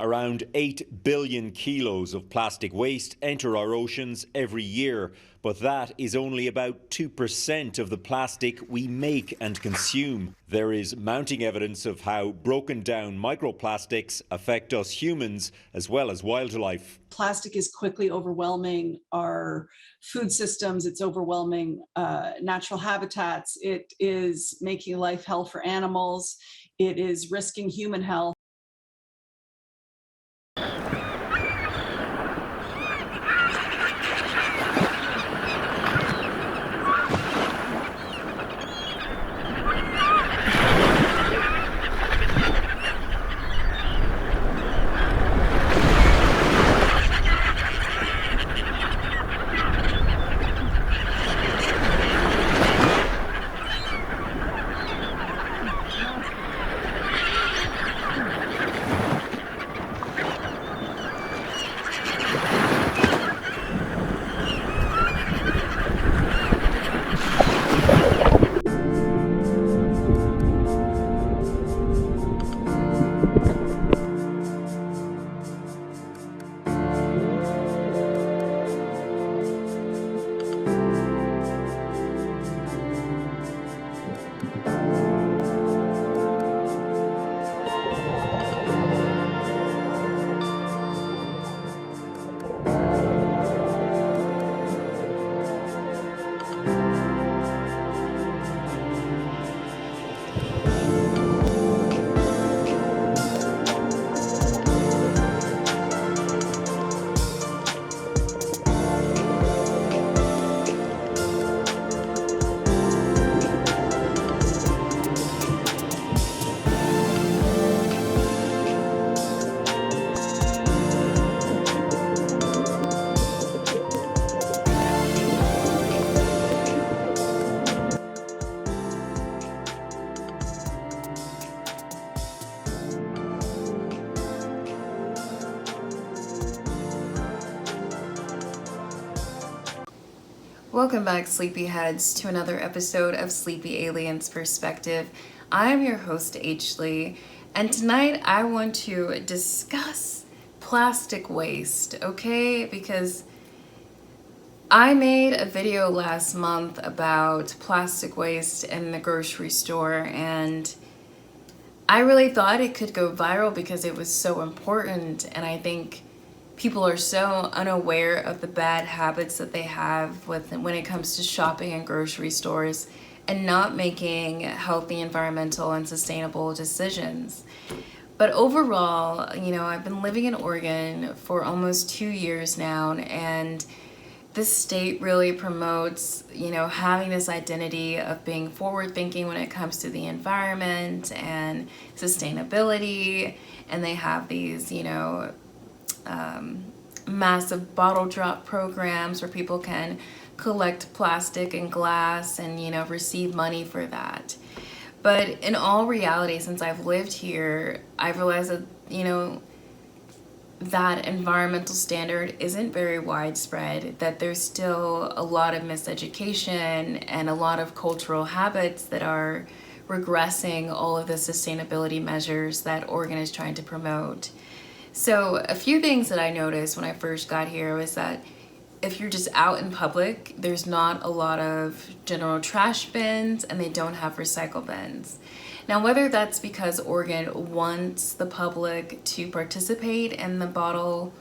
Around 8 billion kilos of plastic waste enter our oceans every year, but that is only about 2% of the plastic we make and consume. There is mounting evidence of how broken down microplastics affect us humans as well as wildlife. Plastic is quickly overwhelming our food systems. It's overwhelming natural habitats. It is making life hell for animals. It is risking human health. Welcome back, Sleepyheads, to another episode of Sleepy Aliens Perspective. I am your host, Leigh, and tonight I want to discuss plastic waste, okay? Because I made a video last month about plastic waste in the grocery store, and I really thought it could go viral because it was so important, and I think people are so unaware of the bad habits that they have when it comes to shopping in grocery stores and not making healthy, environmental, and sustainable decisions. But overall, I've been living in Oregon for almost 2 years now, and this state really promotes, having this identity of being forward-thinking when it comes to the environment and sustainability, and they have these, massive bottle drop programs where people can collect plastic and glass and receive money for that. But in all reality, since I've lived here, I've realized that that environmental standard isn't very widespread, that there's still a lot of miseducation and a lot of cultural habits that are regressing all of the sustainability measures that Oregon is trying to promote. So a few things that I noticed when I first got here was that if you're just out in public, there's not a lot of general trash bins and they don't have recycle bins. Now, whether that's because Oregon wants the public to participate in the bottle,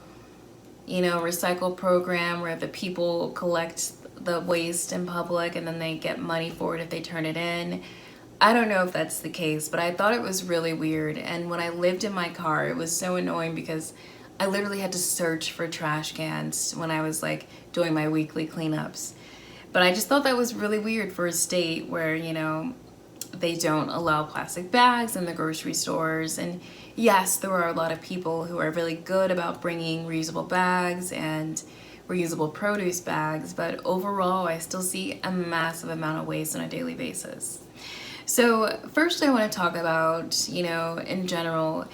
recycle program where the people collect the waste in public and then they get money for it if they turn it in, I don't know if that's the case, but I thought it was really weird. And when I lived in my car, it was so annoying because I literally had to search for trash cans when I was doing my weekly cleanups. But I just thought that was really weird for a state where, they don't allow plastic bags in the grocery stores. And yes, there are a lot of people who are really good about bringing reusable bags and reusable produce bags, but overall, I still see a massive amount of waste on a daily basis. So first I want to talk about, in general,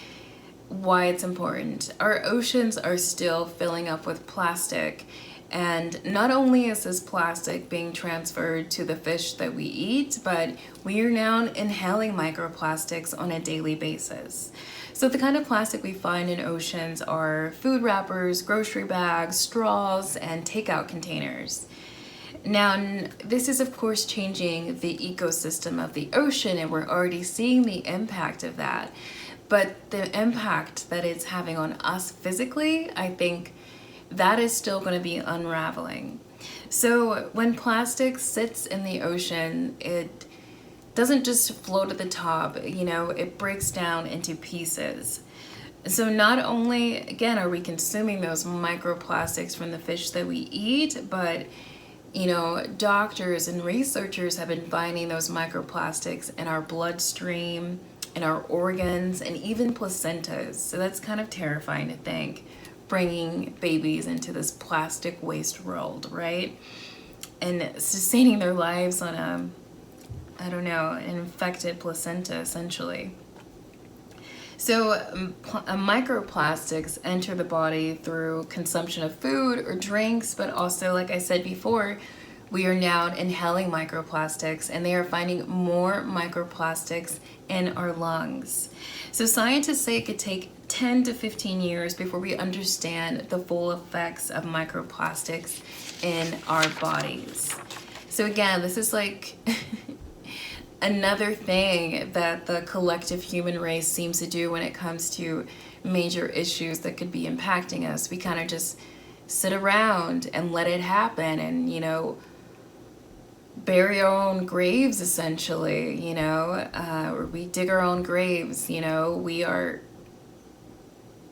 why it's important. Our oceans are still filling up with plastic, and not only is this plastic being transferred to the fish that we eat, but we are now inhaling microplastics on a daily basis. So the kind of plastic we find in oceans are food wrappers, grocery bags, straws, and takeout containers. Now, this is of course changing the ecosystem of the ocean, and we're already seeing the impact of that. But the impact that it's having on us physically, I think that is still going to be unraveling. So when plastic sits in the ocean, it doesn't just float at the top, it breaks down into pieces. So not only, again, are we consuming those microplastics from the fish that we eat, but doctors and researchers have been finding those microplastics in our bloodstream, in our organs, and even placentas. So that's kind of terrifying to think, bringing babies into this plastic waste world, right? And sustaining their lives on an infected placenta, essentially. So microplastics enter the body through consumption of food or drinks, but also, like I said before, we are now inhaling microplastics, and they are finding more microplastics in our lungs. So scientists say it could take 10 to 15 years before we understand the full effects of microplastics in our bodies. So again, this is like another thing that the collective human race seems to do when it comes to major issues that could be impacting us. We kind of just sit around and let it happen and, bury our own graves, essentially, or we dig our own graves, we are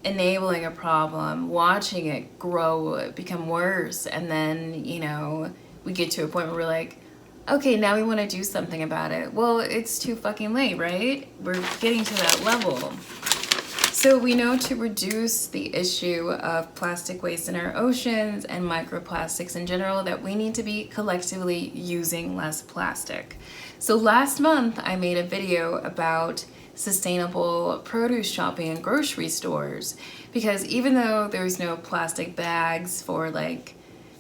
enabling a problem, watching it grow, become worse, and then, we get to a point where we're like, okay, now we want to do something about it. Well, it's too fucking late, right? We're getting to that level. So we know to reduce the issue of plastic waste in our oceans and microplastics in general that we need to be collectively using less plastic. So last month I made a video about sustainable produce shopping in grocery stores, because even though there's no plastic bags for like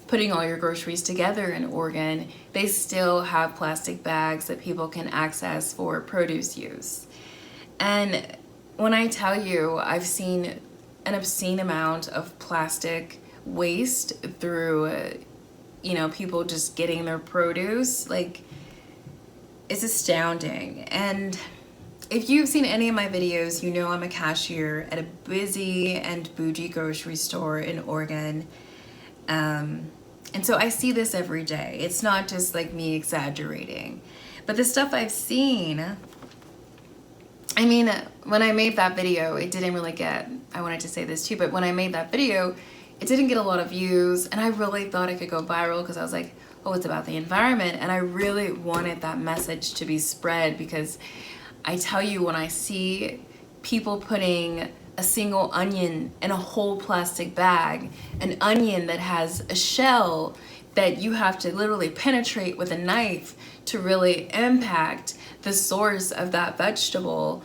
putting all your groceries together in Oregon, they still have plastic bags that people can access for produce use. And when I tell you, I've seen an obscene amount of plastic waste through, people just getting their produce, like, it's astounding. And if you've seen any of my videos, I'm a cashier at a busy and bougie grocery store in Oregon. And so I see this every day. It's not just like me exaggerating. But the stuff I've seen, when I made that video, it didn't really get, I wanted to say this too, but when I made that video, it didn't get a lot of views, and I really thought it could go viral because I was like, oh, it's about the environment, and I really wanted that message to be spread, because I tell you, when I see people putting a single onion in a whole plastic bag, an onion that has a shell that you have to literally penetrate with a knife to really impact the source of that vegetable,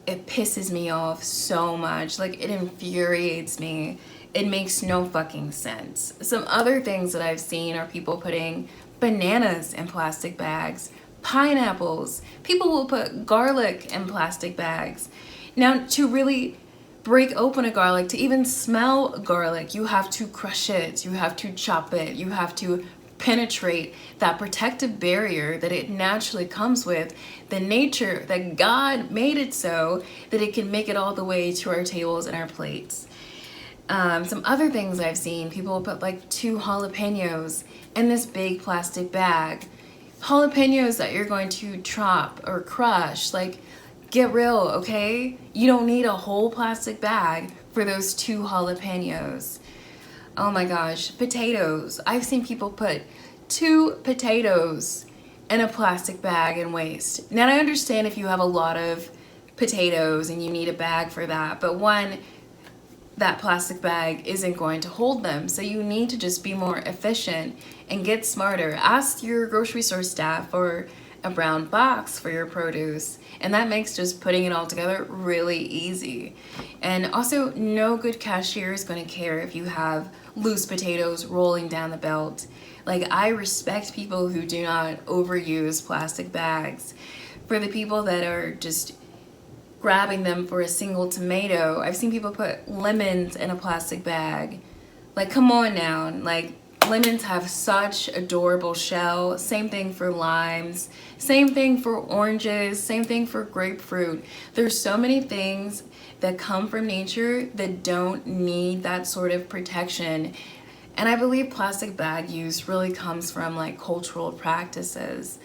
it pisses me off so much. Like, it infuriates me. It makes no fucking sense. Some other things that I've seen are people putting bananas in plastic bags, pineapples. People will put garlic in plastic bags. Now, to really break open a garlic, to even smell garlic, you have to crush it, you have to chop it, you have to penetrate that protective barrier that it naturally comes with, the nature that God made it so that it can make it all the way to our tables and our plates. Some other things I've seen, people will put like 2 jalapenos in this big plastic bag. Jalapenos that you're going to chop or crush, like, get real, okay? You don't need a whole plastic bag for those 2 jalapenos. Oh my gosh, potatoes. I've seen people put 2 potatoes in a plastic bag and waste. Now, I understand if you have a lot of potatoes and you need a bag for that, but one, that plastic bag isn't going to hold them. So you need to just be more efficient and get smarter. Ask your grocery store staff for a brown box for your produce, and that makes just putting it all together really easy. And also, no good cashier is going to care if you have loose potatoes rolling down the belt. Like, I respect people who do not overuse plastic bags. For the people that are just grabbing them for a single tomato. I've seen people put lemons in a plastic bag. Like, come on now. Like, lemons have such adorable shell. Same thing for limes. Same thing for oranges. Same thing for grapefruit. There's so many things that come from nature that don't need that sort of protection. And I believe plastic bag use really comes from like cultural practices.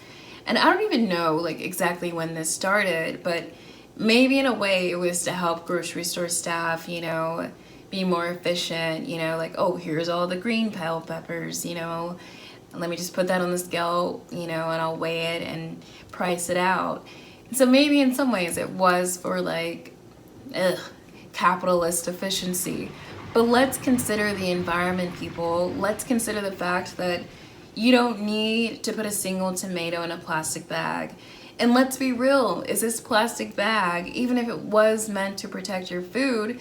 And I don't even know like exactly when this started, but maybe in a way it was to help grocery store staff, you know, be more efficient, you know, like, oh, here's all the green bell peppers, you know, let me just put that on the scale, you know, and I'll weigh it and price it out. So maybe in some ways it was for like, capitalist efficiency. But let's consider the environment, people. Let's consider the fact that you don't need to put a single tomato in a plastic bag. And let's be real, is this plastic bag, even if it was meant to protect your food,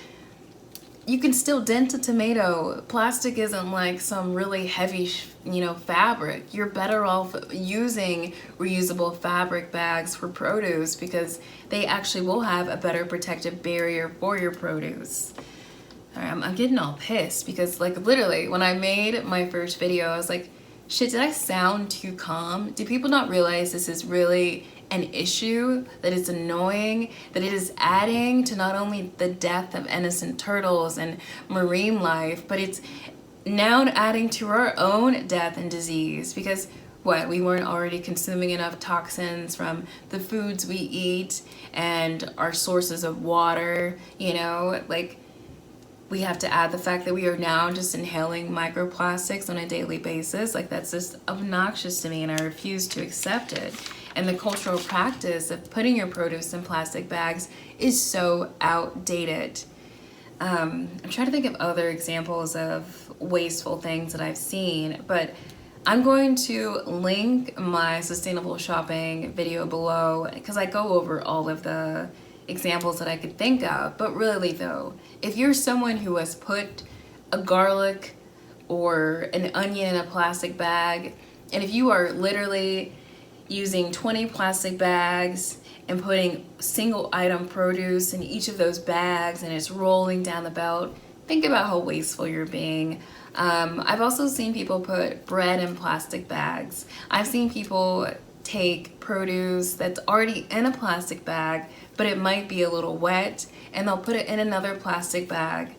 you can still dent a tomato. Plastic isn't like some really heavy, you know, fabric. You're better off using reusable fabric bags for produce because they actually will have a better protective barrier for your produce. All right, I'm getting all pissed because like literally when I made my first video, I was like, shit, did I sound too calm? Do people not realize this is really an issue, that it's annoying, that it is adding to not only the death of innocent turtles and marine life, but it's now adding to our own death and disease because what, we weren't already consuming enough toxins from the foods we eat and our sources of water, you know, like we have to add the fact that we are now just inhaling microplastics on a daily basis. Like that's just obnoxious to me and I refuse to accept it. And the cultural practice of putting your produce in plastic bags is so outdated. I'm trying to think of other examples of wasteful things that I've seen, but I'm going to link my sustainable shopping video below because I go over all of the examples that I could think of. But really though, if you're someone who has put a garlic or an onion in a plastic bag, and if you are literally using 20 plastic bags and putting single item produce in each of those bags and it's rolling down the belt, think about how wasteful you're being. I've also seen people put bread in plastic bags. I've seen people take produce that's already in a plastic bag, but it might be a little wet, and they'll put it in another plastic bag.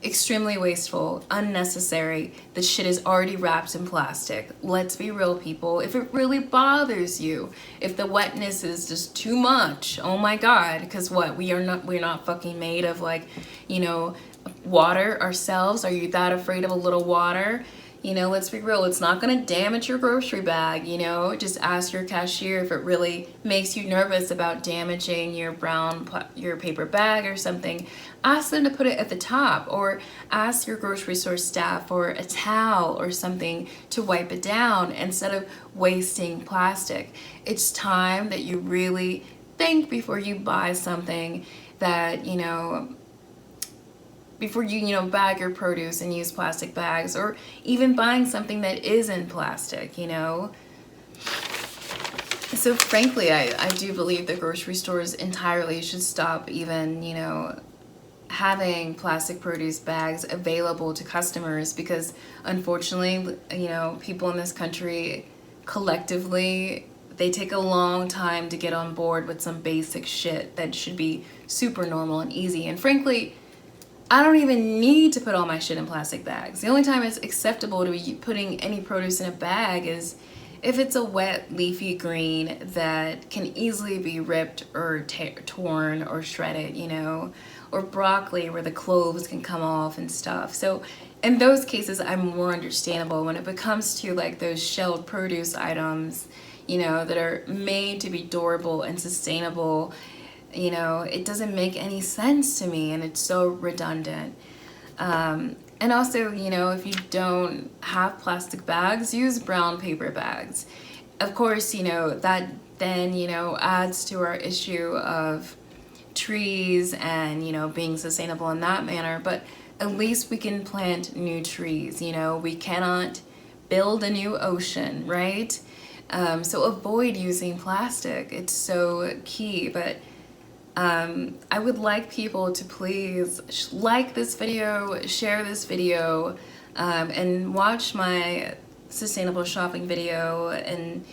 Extremely wasteful, unnecessary. The shit is already wrapped in plastic. Let's be real, people. If it really bothers you, if the wetness is just too much, oh my god, because what, we're not fucking made of like, you know, water ourselves. Are you that afraid of a little water? You know, let's be real, it's not gonna damage your grocery bag, you know? Just ask your cashier if it really makes you nervous about damaging your your paper bag or something. Ask them to put it at the top, or ask your grocery store staff for a towel or something to wipe it down instead of wasting plastic. It's time that you really think before you buy something that, you know, before you bag your produce and use plastic bags, or even buying something that isn't plastic, you know. So frankly, I do believe that grocery stores entirely should stop even, you know, having plastic produce bags available to customers, because unfortunately, you know, people in this country collectively, they take a long time to get on board with some basic shit that should be super normal and easy. And frankly, I don't even need to put all my shit in plastic bags. The only time it's acceptable to be putting any produce in a bag is if it's a wet leafy green that can easily be ripped or torn or shredded, you know, or broccoli where the cloves can come off and stuff. So in those cases, I'm more understandable. When it comes to like those shelled produce items, you know, that are made to be durable and sustainable, you know, it doesn't make any sense to me, and it's so redundant. And also, you know, if you don't have plastic bags, use brown paper bags. Of course, you know, that then, you know, adds to our issue of trees and, you know, being sustainable in that manner, but at least we can plant new trees, you know. We cannot build a new ocean, right? So avoid using plastic. It's so key. But I would like people to please like this video, share this video, and watch my sustainable shopping video, and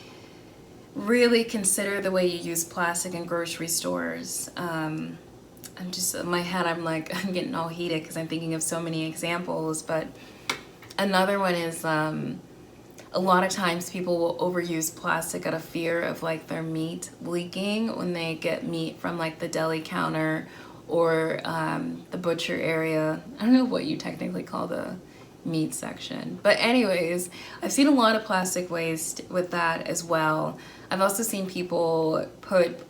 really consider the way you use plastic in grocery stores. I'm just, in my head, I'm getting all heated because I'm thinking of so many examples. But another one is, a lot of times people will overuse plastic out of fear of like their meat leaking when they get meat from like the deli counter or the butcher area. I don't know what you technically call the meat section. But anyways, I've seen a lot of plastic waste with that as well. I've also seen people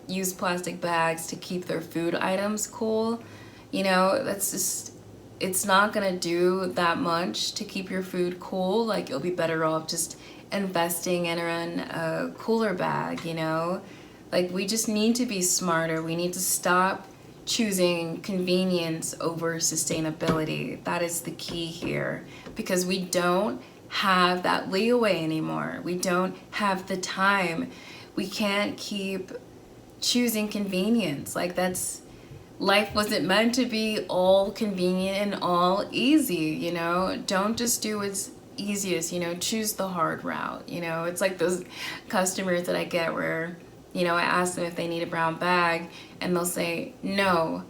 use plastic bags to keep their food items cool. You know, that's just, it's not gonna do that much to keep your food cool. Like, you'll be better off just investing in a cooler bag, you know? Like, we just need to be smarter. We need to stop choosing convenience over sustainability. That is the key here, because we don't have that leeway anymore. We don't have the time. We can't keep choosing convenience. Like, life wasn't meant to be all convenient and all easy, you know? Don't just do what's easiest, you know? Choose the hard route, you know? It's like those customers that I get where, you know, I ask them if they need a brown bag and they'll say, no,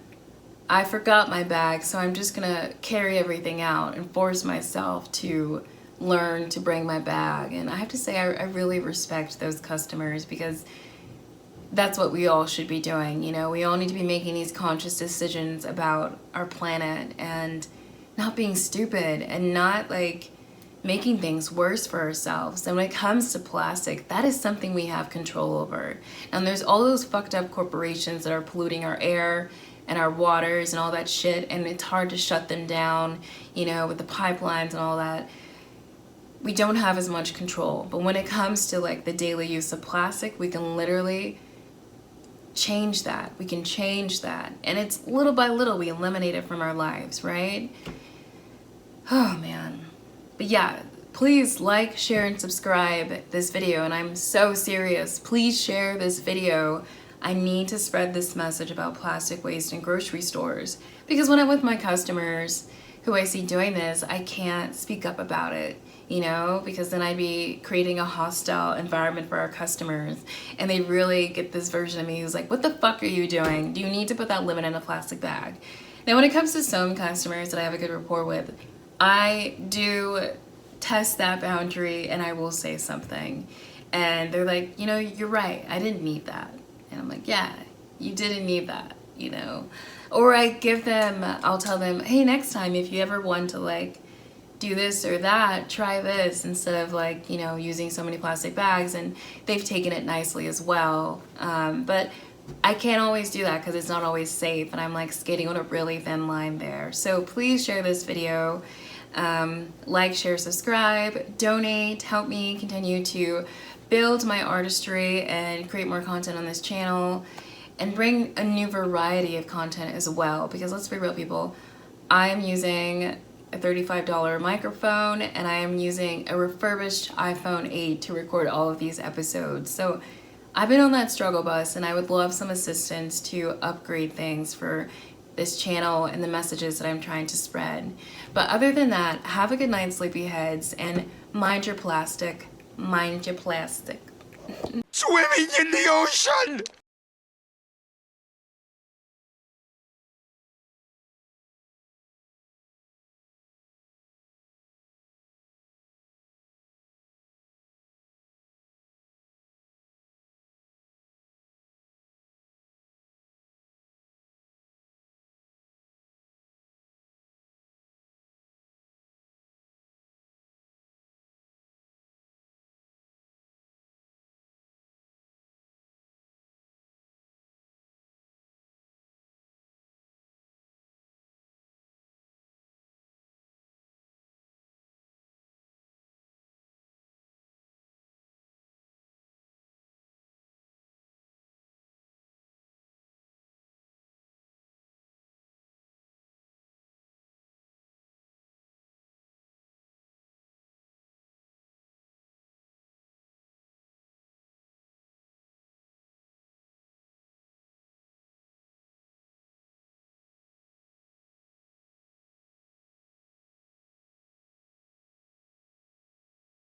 I forgot my bag, so I'm just gonna carry everything out and force myself to learn to bring my bag. And I have to say, I really respect those customers, because that's what we all should be doing. You know, we all need to be making these conscious decisions about our planet and not being stupid and not like making things worse for ourselves. And when it comes to plastic, that is something we have control over. And there's all those fucked up corporations that are polluting our air and our waters and all that shit, and it's hard to shut them down, you know, with the pipelines and all that. We don't have as much control. But when it comes to like the daily use of plastic, we can literally change that. We can change that. And it's little by little we eliminate it from our lives, right? Oh man. But yeah, please like, share, and subscribe this video. And I'm so serious. Please share this video. I need to spread this message about plastic waste in grocery stores, because when I'm with my customers who I see doing this, I can't speak up about it, you know, because then I'd be creating a hostile environment for our customers, and they really get this version of me who's like, what the fuck are you doing? Do you need to put that lemon in a plastic bag? Now, when it comes to some customers that I have a good rapport with, I do test that boundary and I will say something. And they're like, you know, you're right, I didn't need that. And I'm like, yeah, you didn't need that, you know? Or I'll tell them, hey, next time if you ever want to like do this or that, try this instead of like, you know, using so many plastic bags. And they've taken it nicely as well. But I can't always do that because it's not always safe, and I'm like skating on a really thin line there. So please share this video. Like, share, subscribe, donate, help me continue to build my artistry and create more content on this channel and bring a new variety of content as well, because let's be real, people, I am using a $35 microphone and I am using a refurbished iPhone 8 to record all of these episodes. So I've been on that struggle bus, and I would love some assistance to upgrade things for this channel and the messages that I'm trying to spread. But other than that, have a good night, sleepyheads, and mind your plastic. Mind your plastic. Swimming in the ocean!